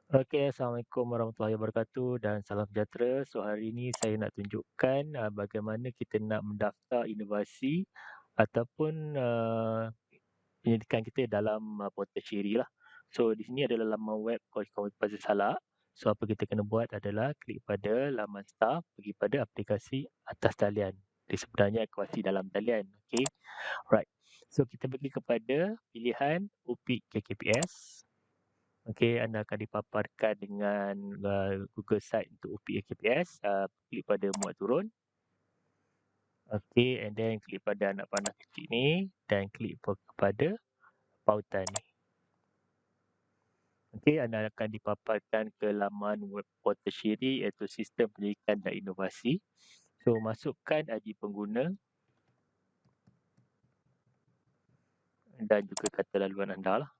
Okey, Assalamualaikum warahmatullahi wabarakatuh dan salam sejahtera. So, hari ini saya nak tunjukkan bagaimana kita nak mendaftar inovasi ataupun penyelidikan kita dalam portal Siri lah. So, di sini adalah laman web College Pasir Salak. So, apa kita kena buat adalah klik pada laman start, pergi pada aplikasi atas talian. Dia sebenarnya aplikasi dalam talian. Okey, right. So, kita pergi kepada pilihan UPIK KKPS. Okey, anda akan dipaparkan dengan Google Site untuk UPI KPS. Klik pada muat turun. Okey, and then klik pada anak panah kecil ni dan klik kepada pautan ni. Okey, anda akan dipaparkan ke laman web portal Siri iaitu Sistem Pendidikan dan Inovasi. So, masukkan ID pengguna dan juga kata laluan anda lah.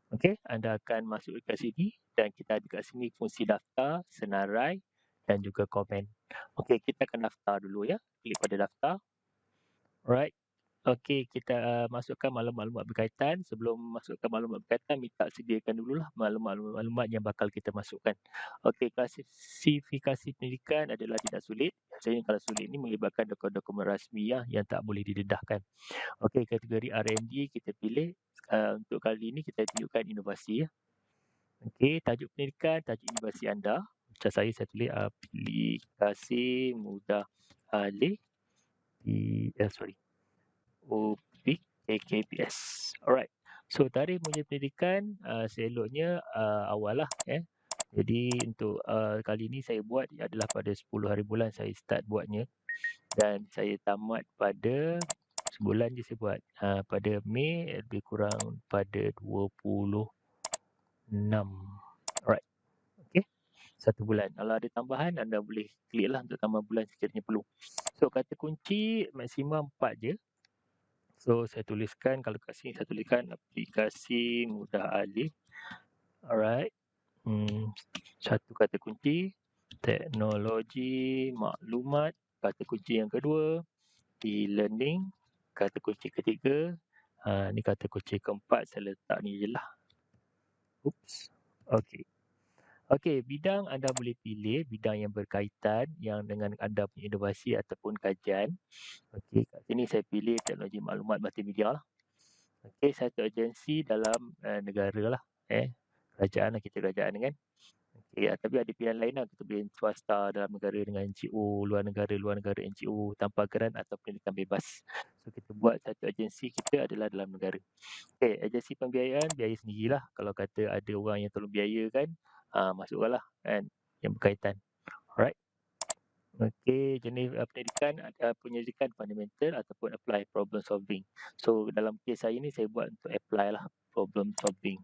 Okey, anda akan masuk ke sini dan kita ada kat sini fungsi daftar, senarai dan juga komen. Okey, kita akan daftar dulu ya. Klik pada daftar. Alright. Okey, kita masukkan maklumat-maklumat berkaitan. Sebelum masukkan maklumat berkaitan, minta sediakan dululah maklumat-maklumat yang bakal kita masukkan. Okey, klasifikasi pendidikan adalah tidak sulit. Biasanya kalau sulit ni melibatkan dokumen-dokumen rasmi yang tak boleh didedahkan. Okey, kategori R&D kita pilih. Untuk kali ini kita tunjukkan inovasi ya. Okey, tajuk pendidikan, tajuk inovasi anda. Macam saya tulis aplikasi mudah alih UPIK KKPS. Alright. So, tarikh mulai pendidikan seeloknya awal lah. Jadi, untuk kali ini saya buat adalah pada 10 hari bulan saya start buatnya. Dan saya tamat pada sebulan je saya buat. Pada Mei lebih kurang pada 26. Alright. Okey. 1 bulan. Kalau ada tambahan anda boleh klik lah untuk tambah bulan sekiranya perlu. So, kata kunci maksimum 4 je. So, saya tuliskan, kalau kat sini saya tuliskan aplikasi mudah alih. Alright. Satu kata kunci, teknologi maklumat. Kata kunci yang kedua, e-learning. Kata kunci ketiga, ni kata kunci keempat, saya letak ni je lah. Oops. Okey. Okey, bidang anda boleh pilih bidang yang berkaitan yang dengan anda punya inovasi ataupun kajian. Okey, kat sini saya pilih teknologi maklumat multimedia lah. Okey, satu agensi dalam negara lah. Kerajaan lah, kita kerajaan kan. Okey, tapi ada pilihan lain lah. Kita pilih swasta dalam negara dengan NGO, luar negara NGO, tanpa geran atau pendidikan bebas. So, kita buat satu agensi kita adalah dalam negara. Okey, agensi pembiayaan biaya sendirilah. Kalau kata ada orang yang tolong biaya kan, masukkanlah kan yang berkaitan. Alright. Okey, jenis pendidikan penyelidikan fundamental ataupun apply problem solving. So, dalam kes saya ni saya buat untuk apply lah problem solving.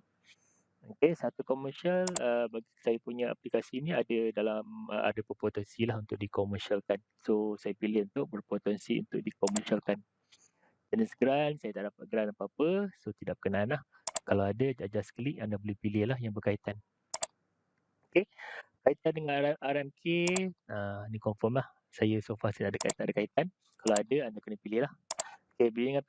Okey, satu komersial bagi saya punya aplikasi ni ada dalam ada berpotensi lah untuk dikomersialkan. So, saya pilih untuk berpotensi untuk dikomersialkan. Jenis grant, saya tak dapat grant apa-apa, so tidak berkenaan lah. Kalau ada, just klik, anda boleh pilih lah yang berkaitan. Okey, kaitan dengan RMK, ni confirm lah. Saya so far saya tak ada kaitan. Kalau ada, anda kena pilih lah. Okey, bilangan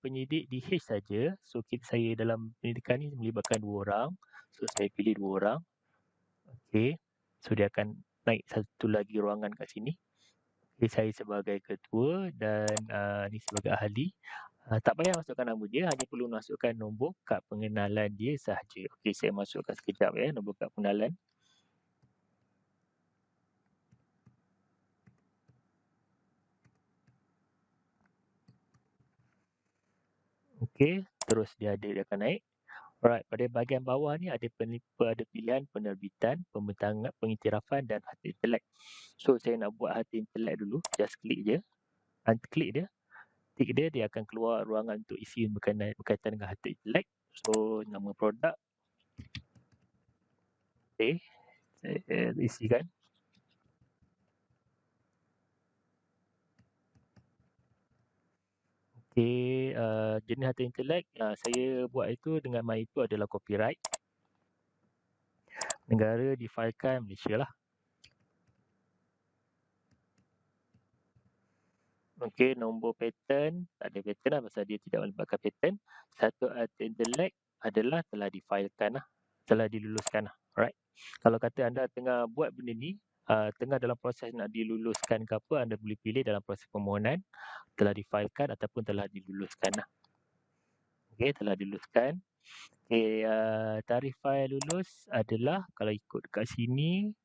penyidik di H saja. So, saya dalam pendidikan ni melibatkan 2 orang. So, saya pilih 2 orang. Okey, so dia akan naik satu lagi ruangan kat sini. Okay, saya sebagai ketua dan ni sebagai ahli. Tak payah masukkan nama dia, hanya perlu masukkan nombor kad pengenalan dia sahaja. Okey, saya masukkan sekejap nombor kad pengenalan. Okey, terus dia akan naik. Alright, pada bahagian bawah ni ada pilihan penerbitan, pembentangan, pengiktirafan dan harta intelek. So, saya nak buat harta intelek dulu. Just klik je. Klik dia. Tik dia, dia akan keluar ruangan untuk isi berkaitan dengan harta intelek. So, nama produk. Okey, saya isikan. Okey, jenis harta intelek saya buat itu dengan itu adalah copyright. Negara difailkan Malaysia lah. Okey, nombor pattern, tak ada pattern lah pasal dia tidak melibatkan pattern. Satu arti intelek adalah telah difailkan lah, telah diluluskan lah, alright. Kalau kata anda tengah buat benda ni, tengah dalam proses nak diluluskan ke apa, anda boleh pilih dalam proses permohonan, telah difailkan ataupun telah diluluskan lah. Okey, telah diluluskan. Okey, tarikh fail lulus adalah kalau ikut dekat sini,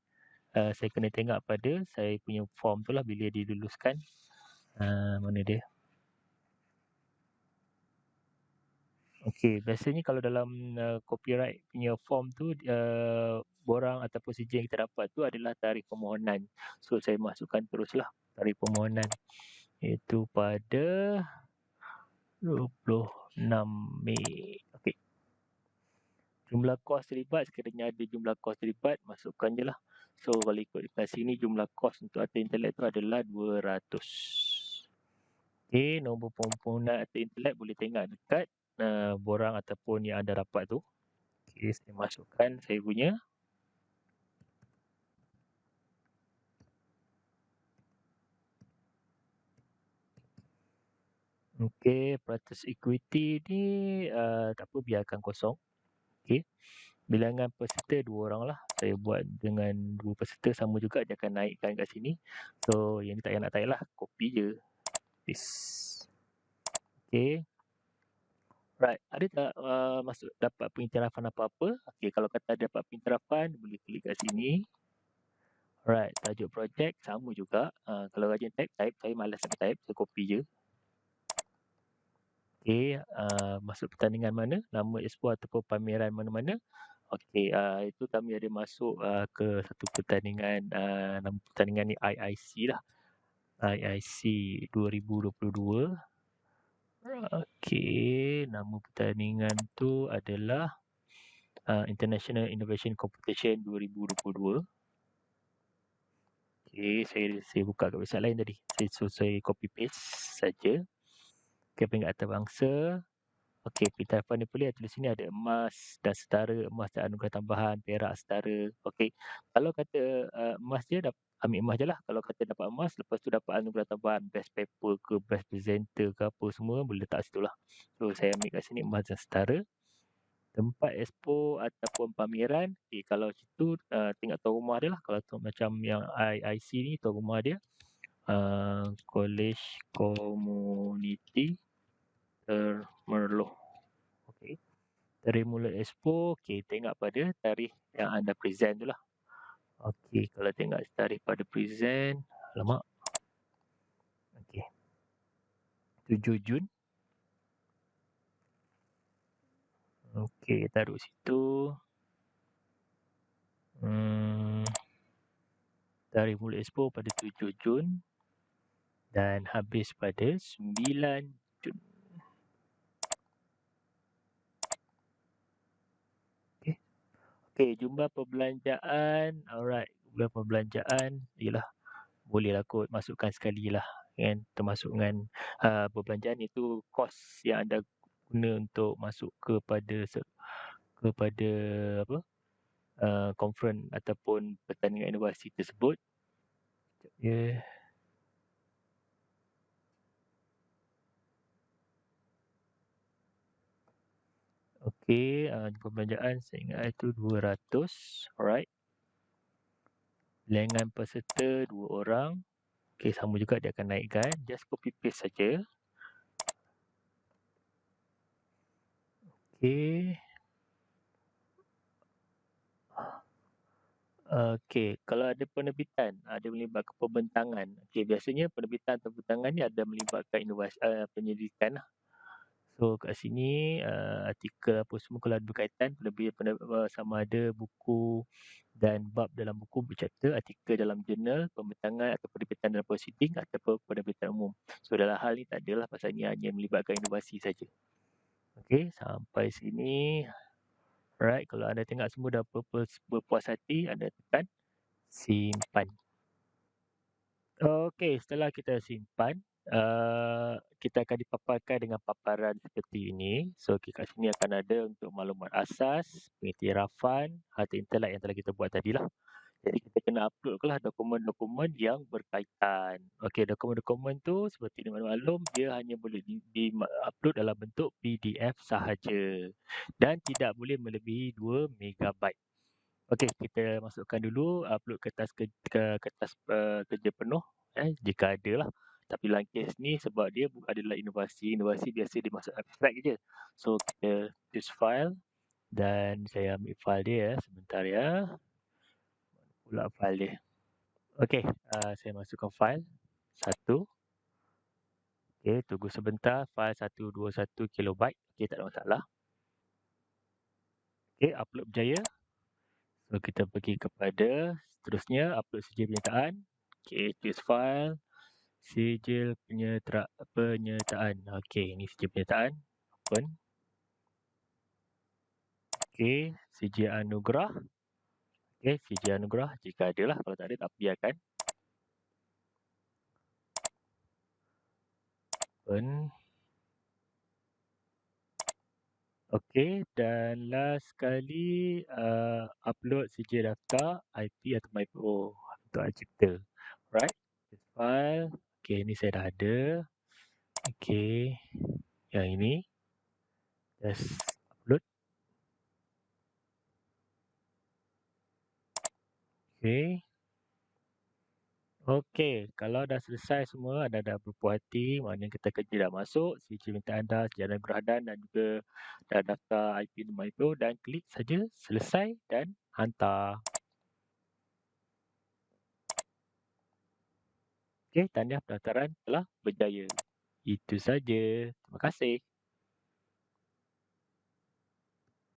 saya kena tengok pada saya punya form tu lah bila diluluskan. Mana dia? Okey, biasanya kalau dalam copyright punya form tu borang ataupun sijil yang kita dapat tu adalah tarikh permohonan. So saya masukkan teruslah tarikh permohonan iaitu pada 26 Mei. Okey. Jumlah kos terlibat sekiranya ada jumlah kos terlibat masukkan je lah. So kalau ikut dekat sini jumlah kos untuk arti intelek tu adalah 200. Okey, nombor permohonan arti intelek boleh tengok dekat borang ataupun yang anda dapat tu. Okey, saya masukkan saya punya. Okey, peratus equity ni tak apa, biarkan kosong. Okey. Bilangan peserta 2 orang lah. Saya buat dengan 2 peserta sama juga, dia akan naikkan kat sini. So yang ni tak payah nak type lah, copy je. Paste. Okey. Right, ada tak masuk dapat pengiktirafan apa-apa? Okey, kalau kata dapat pengiktirafan, boleh klik kat sini. Alright, tajuk projek sama juga. Kalau rajin type, saya malas nak type, saya copy je. Okey, masuk pertandingan mana, nama expo ataupun pameran mana-mana. Okey, itu kami ada masuk ke satu pertandingan, nama pertandingan ni IIC lah. IIC 2022. Okey, nama pertandingan tu adalah International Innovation Competition 2022. Okey, saya buka kat website lain tadi. Saya copy paste saja. Okey, peringkat antarabangsa. Okey, pengiktirafan dia boleh tulis sini ada emas dan setara, emas dan anugerah tambahan, perak setara. Okey, kalau kata emas je ambil emas je lah. Kalau kata dapat emas, lepas tu dapat anugerah tambahan, best paper ke, best presenter ke apa semua, boleh letak situ lah. So, saya ambil kat sini emas dan setara. Tempat expo ataupun pameran, kalau situ tengok tuan rumah dia lah. Kalau tu macam yang IIC ni, tuan rumah dia College Community Merloh. Okey. Tarikh mula expo, okey, tengok pada tarikh yang anda present tu lah. Okey, kalau tengok tarikh pada present, alamak. Okey. 7 Jun. Okey, taruh situ. Tarikh mula expo pada 7 Jun dan habis pada 9 Jun. Okey. Okey, jumlah perbelanjaan. Alright, jumlah perbelanjaan ialah bolehlah kot masukkan sekali lah kan, termasuk dengan perbelanjaan itu kos yang anda guna untuk masuk kepada apa conference ataupun pertandingan inovasi tersebut. Ya. Okey, perbelanjaan saya ingat itu 200. Alright. Bilangan peserta 2 orang. Okey, sama juga dia akan naikkan. Just copy paste saja. Okey. Okey, kalau ada penerbitan, ada melibatkan pembentangan. Okey, biasanya penerbitan atau pembentangan ni ada melibatkan inovasi, penyelidikan lah. So kat sini artikel apa semua kalau ada berkaitan lebih sama ada buku dan bab dalam buku berchapter, artikel dalam jurnal, pembentangan atau penerbitan dalam proceeding ataupun penerbitan umum. So dalam hal ni tak adalah pasal ni hanya melibatkan inovasi saja. Okey, sampai sini. Alright, kalau anda tengok semua dah berpuas hati, anda tekan simpan. Okey, setelah kita simpan, kita akan dipaparkan dengan paparan seperti ini. So, kat sini akan ada untuk maklumat asas, pengiktirafan, harta intelek yang telah kita buat tadilah. Jadi kita kena uploadlah dokumen-dokumen yang berkaitan. Okey, dokumen-dokumen tu seperti mana maklum, dia hanya boleh upload dalam bentuk PDF sahaja dan tidak boleh melebihi 2 megabyte. Okey, kita masukkan dulu upload kertas kerja penuh, jika ada lah. Tapi dalam kes ni sebab dia adalah inovasi biasa dia masuk abstract je. So, kita choose file dan saya ambil file dia sebentar ya. Pula file dia. Okey, saya masukkan file 1. Okey, tunggu sebentar, file 121 kilobyte. Okey, tak ada masalah. Okey, upload berjaya. So, kita pergi kepada seterusnya, upload sijil penyertaan. Okey, choose file, sijil penyertaan. Okey, ini sijil penyertaan. Open. Okey, sijil anugerah. Okey, sijil anugerah jika ada lah, kalau tak ada tak biarkan. Open. Okey, dan last sekali upload sijil daftar IP atau MyPro untuk hak cipta. Alright, choose file. Okey, ni saya dah ada. Okey, yang ini. Just upload. Okey. Okey, kalau dah selesai semua, anda dah berpuas hati, maknanya kita kerja dah masuk, sijil penyertaan anda, sijil anugerah dan juga dah daftar IP dan MyPro dan klik saja selesai dan hantar. Okey, tahniah pendaftaran telah berjaya. Itu saja. Terima kasih.